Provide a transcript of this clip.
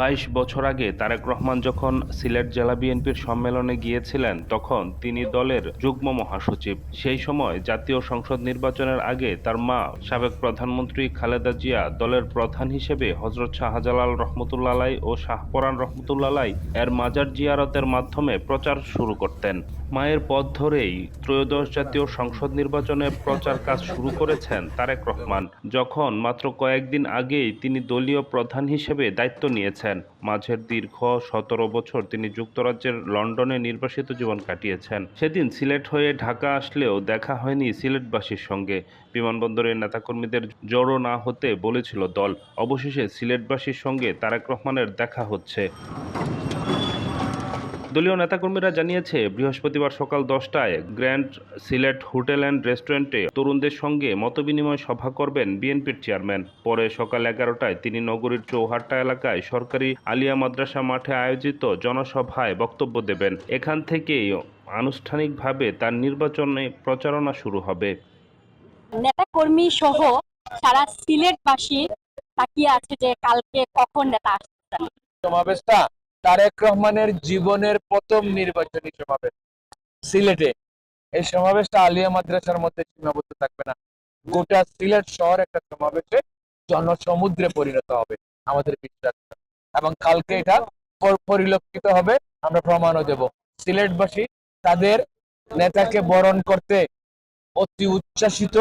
২২ বছর আগে তারেক রহমান যখন সিলেট জেলা বিএনপির সম্মেলনে গিয়েছিলেন তখন তিনি দলের যুগ্ম মহাসচিব। সেই সময় জাতীয় সংসদ নির্বাচনের আগে তার মা সাবেক প্রধানমন্ত্রী খালেদা জিয়া দলের প্রধান হিসেবে হযরত শাহজালাল রহমতুল্লাহ আলাইহি ও শাহপরান রহমতুল্লাহ আলাইহি এর মাজার জিয়ারতের মাধ্যমে প্রচার শুরু করতেন। মায়ের পথ ধরেই ত্রয়োদশ জাতীয় সংসদ নির্বাচনে প্রচার কাজ শুরু করেছেন তারেক রহমান। যখন মাত্র কয়েকদিন আগেই তিনি দলীয় প্রধান হিসেবে দায়িত্ব নিয়েছেন। মাঝের দীর্ঘ ১৭ বছর তিনি যুক্তরাজ্যের লন্ডনে নির্বাসিত জীবন কাটিয়েছেন। সেদিন সিলেট হয়ে ঢাকা আসলেও দেখা হয়নি সিলেটবাসীর সঙ্গে। বিমানবন্দরের নেতাকর্মীদের জড়ো না হতে বলেছিল দল। অবশেষে সিলেটবাসীর সঙ্গে তারেক রহমানের দেখা হচ্ছে। দলীয় নেতাকর্মীরা জানিয়েছে, বৃহস্পতিবার সকাল ১০টায় গ্র্যান্ড সিলেট হোটেল অ্যান্ড রেস্টুরেন্টে তরুণদের সঙ্গে মতবিনিময় সভা করবেন বিএনপির চেয়ারম্যান। পরে সকাল ১১টায় তিনি নগরীর চৌহাট্টা এলাকায় সরকারি আলিয়া মাদ্রাসা মাঠে আয়োজিত জনসভায় বক্তব্য দেবেন। এখান থেকেই আনুষ্ঠানিকভাবে তার নির্বাচনী প্রচারণা শুরু হবে। নেতাকর্মী সহ সারা সিলেটবাসী তাকিয়ে আছে যে কালকে কখন নেতা আসছেন। সমাবেশটা তারেক রহমানের জীবনের প্রথম নির্বাচনী সমাবেশ সিলেটে। এই সমাবেশটা আলিয়া মাদ্রাসার মধ্যে সীমাবদ্ধ থাকবে না, গোটা সিলেট শহর একটা সমাবেশে জনসমুদ্রে পরিণত হবে আমাদের বিশ্বাস। এবং কালকে এটা পরিলক্ষিত হবে, আমরা প্রমাণও দেব। সিলেটবাসী তাদের নেতাকে বরণ করতে অতি উচ্ছ্বাসিত